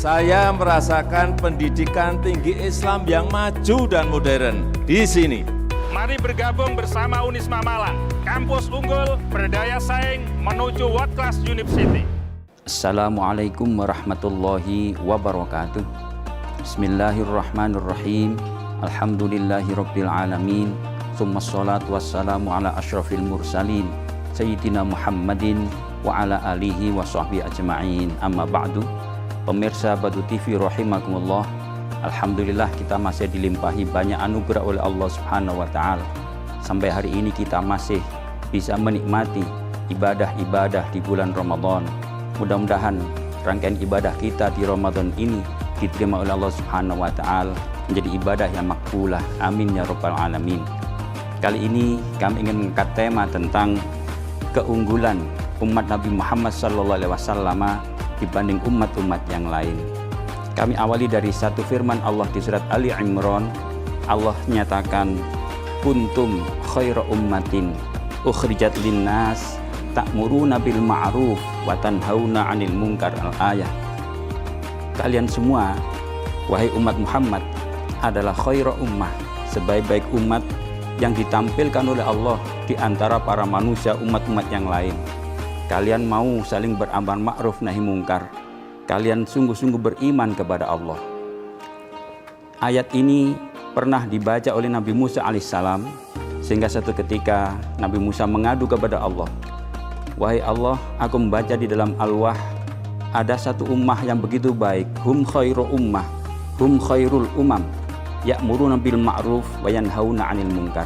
Saya merasakan pendidikan tinggi Islam yang maju dan modern di sini. Mari bergabung bersama Unisma Malang, kampus unggul berdaya saing menuju world class university. Assalamualaikum warahmatullahi wabarakatuh. Bismillahirrahmanirrahim. Alhamdulillahirabbil alamin. Tsummas salatu wassalamu ala asyrafil mursalin Sayyidina Muhammadin wa ala alihi wa sahbihi ajma'in. Amma ba'du. Pemirsa Badu TV rahimakumullah, alhamdulillah kita masih dilimpahi banyak anugerah oleh Allah Subhanahu wa taala. Sampai hari ini kita masih bisa menikmati ibadah-ibadah di bulan Ramadan. Mudah-mudahan rangkaian ibadah kita di Ramadan ini diterima oleh Allah Subhanahu wa taala menjadi ibadah yang makbulah. Amin ya rabbal alamin. Kali ini kami ingin mengangkat tema tentang keunggulan umat Nabi Muhammad SAW dibanding umat-umat yang lain. Kami awali dari satu firman Allah di surat Ali Imran. Allah nyatakan, kuntum khaira ummatin ukhrijat linnas ta'muruna bil ma'ruf wa tanhauna 'anil munkar. Al-ayah. Kalian semua, wahai umat Muhammad, adalah khaira ummah, sebaik-baik umat yang ditampilkan oleh Allah di antara para manusia umat-umat yang lain. Kalian mau saling beramar ma'ruf nahi mungkar. Kalian sungguh-sungguh beriman kepada Allah. Ayat ini pernah dibaca oleh Nabi Musa alaihissalam, sehingga satu ketika Nabi Musa mengadu kepada Allah, wahai Allah, aku membaca di dalam Al-Wah ada satu ummah yang begitu baik, hum khairu ummah, hum khairul umam, ya'muruna bil ma'ruf wa yanhauna 'anil munkar,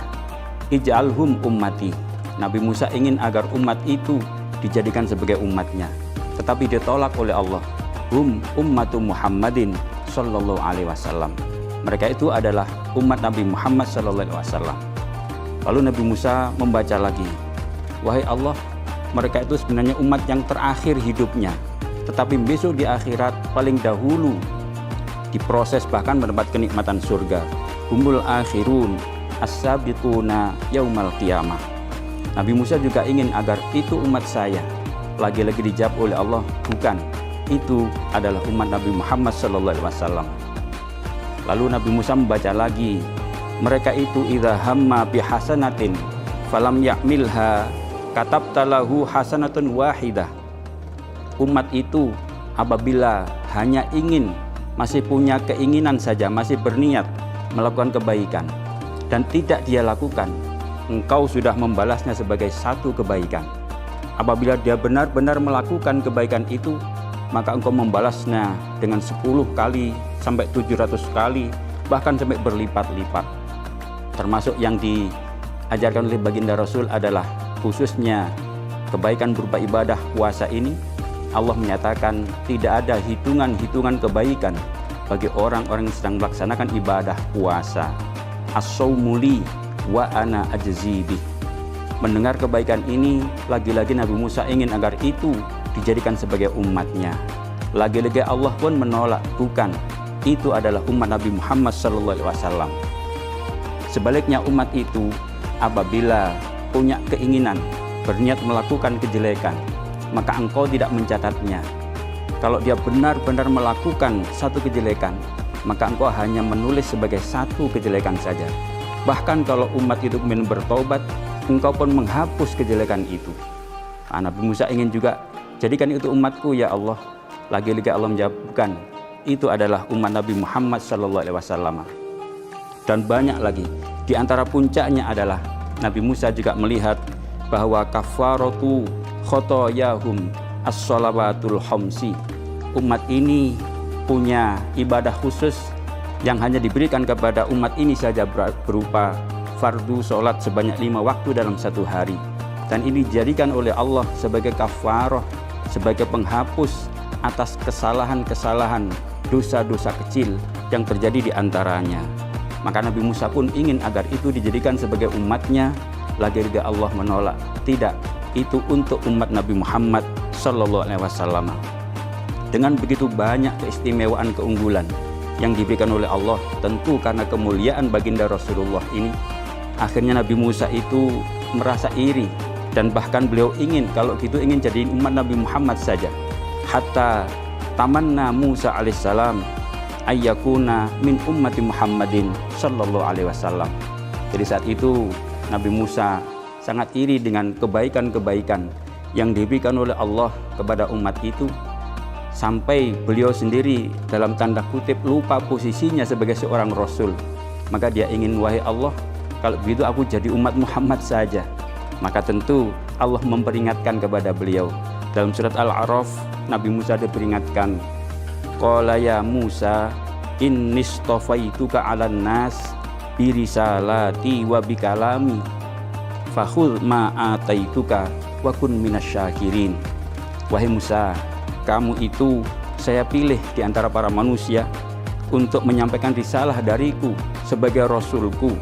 ij'alhum ummati. Nabi Musa ingin agar umat itu dijadikan sebagai umatnya, tetapi ditolak oleh Allah. Hum ummatu Muhammadin sallallahu alaihi wasallam. Mereka itu adalah umat Nabi Muhammad sallallahu alaihi wasallam. Lalu Nabi Musa membaca lagi, wahai Allah, mereka itu sebenarnya umat yang terakhir hidupnya, tetapi besok di akhirat paling dahulu diproses bahkan mendapat kenikmatan surga. Humul akhirun as-sabiquna yaumal qiyamah. Nabi Musa juga ingin agar itu umat saya. Lagi-lagi dijawab oleh Allah, bukan, itu adalah umat Nabi Muhammad SAW. Lalu Nabi Musa membaca lagi, mereka itu idza hamma bihasanatin falam ya'milha katabta lahu hasanatun wahidah. Umat itu apabila hanya ingin, masih punya keinginan saja, masih berniat melakukan kebaikan dan tidak dia lakukan, engkau sudah membalasnya sebagai satu kebaikan. Apabila dia benar-benar melakukan kebaikan itu, maka engkau membalasnya dengan 10 kali sampai 700 kali, bahkan sampai berlipat-lipat. Termasuk yang diajarkan oleh baginda Rasul adalah khususnya kebaikan berupa ibadah puasa ini. Allah menyatakan tidak ada hitungan-hitungan kebaikan bagi orang-orang yang sedang melaksanakan ibadah puasa. As-saumuli wa ana ajzibih. Mendengar kebaikan ini, lagi-lagi Nabi Musa ingin agar itu dijadikan sebagai umatnya. Lagi-lagi Allah pun menolak, bukan, itu adalah umat Nabi Muhammad SAW. Sebaliknya umat itu apabila punya keinginan, berniat melakukan kejelekan, maka engkau tidak mencatatnya. Kalau dia benar-benar melakukan satu kejelekan, maka engkau hanya menulis sebagai satu kejelekan saja. Bahkan kalau umat itu kemudian bertobat, engkau pun menghapus kejelekan itu. Nabi Musa ingin juga, jadikan itu umatku ya Allah. Lagi-lagi Allah menjawab, bukan, itu adalah umat Nabi Muhammad SAW. Dan banyak lagi. Di antara puncaknya adalah Nabi Musa juga melihat bahwa kafaratu khotoyahum as-sholawatul khamsi. Umat ini punya ibadah khusus yang hanya diberikan kepada umat ini saja, berupa fardu sholat sebanyak 5 waktu dalam satu hari. Dan ini dijadikan oleh Allah sebagai kafarah, sebagai penghapus atas kesalahan-kesalahan, dosa-dosa kecil yang terjadi di antaranya. Maka Nabi Musa pun ingin agar itu dijadikan sebagai umatnya. Lagi-lagi Allah menolak, tidak, itu untuk umat Nabi Muhammad SAW. Dengan begitu banyak keistimewaan, keunggulan yang diberikan oleh Allah, tentu karena kemuliaan baginda Rasulullah ini, akhirnya Nabi Musa itu merasa iri, dan bahkan beliau ingin, kalau gitu ingin jadi umat Nabi Muhammad saja. Hatta tamanna Musa alaihissalam ayyakuna min ummati Muhammadin sallallahu alaihi wasallam. Jadi saat itu Nabi Musa sangat iri dengan kebaikan-kebaikan yang diberikan oleh Allah kepada umat itu, sampai beliau sendiri dalam tanda kutip lupa posisinya sebagai seorang rasul. Maka dia ingin, wahai Allah, kalau begitu aku jadi umat Muhammad saja. Maka tentu Allah memperingatkan kepada beliau. Dalam surat Al-A'raf, Nabi Musa diperingatkan, qala ya Musa innistofaituka 'alan nas birisalati wa bikalami fakhudh ma ataituka wa kun minasyakirin. Wahai Musa, kamu itu saya pilih di antara para manusia untuk menyampaikan risalah dariku sebagai rasulku,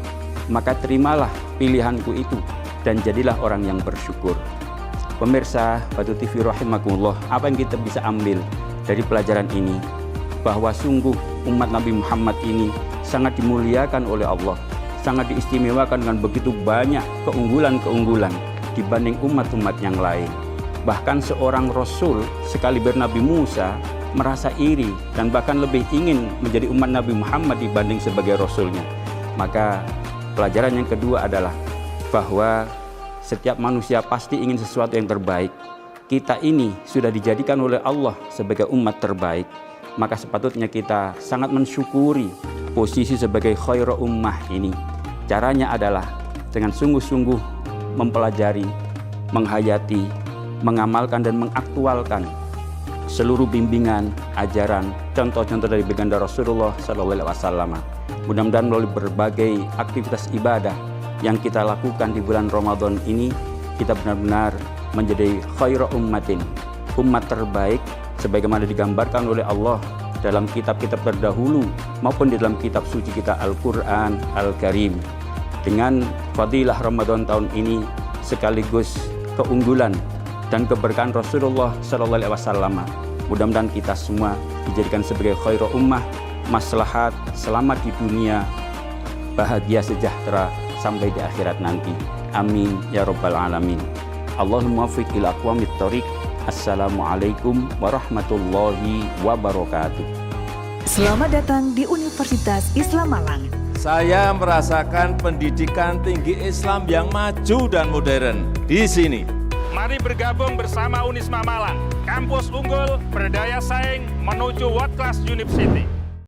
maka terimalah pilihanku itu dan jadilah orang yang bersyukur. Pemirsa Batu TV rahimakumullah, apa yang kita bisa ambil dari pelajaran ini? Bahwa sungguh umat Nabi Muhammad ini sangat dimuliakan oleh Allah, sangat diistimewakan dengan begitu banyak keunggulan-keunggulan dibanding umat-umat yang lain. Bahkan seorang Rasul sekaliber Nabi Musa merasa iri dan bahkan lebih ingin menjadi umat Nabi Muhammad dibanding sebagai Rasulnya. Maka pelajaran yang kedua adalah bahwa setiap manusia pasti ingin sesuatu yang terbaik. Kita ini sudah dijadikan oleh Allah sebagai umat terbaik, maka sepatutnya kita sangat mensyukuri posisi sebagai khairu ummah ini. Caranya adalah dengan sungguh-sungguh mempelajari, menghayati, mengamalkan dan mengaktualkan seluruh bimbingan, ajaran, contoh-contoh dari baginda Rasulullah SAW. Mudah-mudahan melalui berbagai aktivitas ibadah yang kita lakukan di bulan Ramadan ini, kita benar-benar menjadi khairu ummatin, umat terbaik sebagaimana digambarkan oleh Allah dalam kitab-kitab terdahulu maupun di dalam kitab suci kita Al-Quran Al-Karim. Dengan fadilah Ramadan tahun ini sekaligus keunggulan dan keberkahan Rasulullah SAW, mudah-mudahan kita semua dijadikan sebagai khairu ummah, maslahat, selamat di dunia, bahagia sejahtera sampai di akhirat nanti. Amin ya rabbal alamin. Allahumma waffiq ila aqwamit thoriq. Assalamualaikum warahmatullahi wabarakatuh. Selamat datang di Universitas Islam Malang. Saya merasakan pendidikan tinggi Islam yang maju dan modern di sini. Mari bergabung bersama Unisma Malang, kampus unggul, berdaya saing, menuju world class university.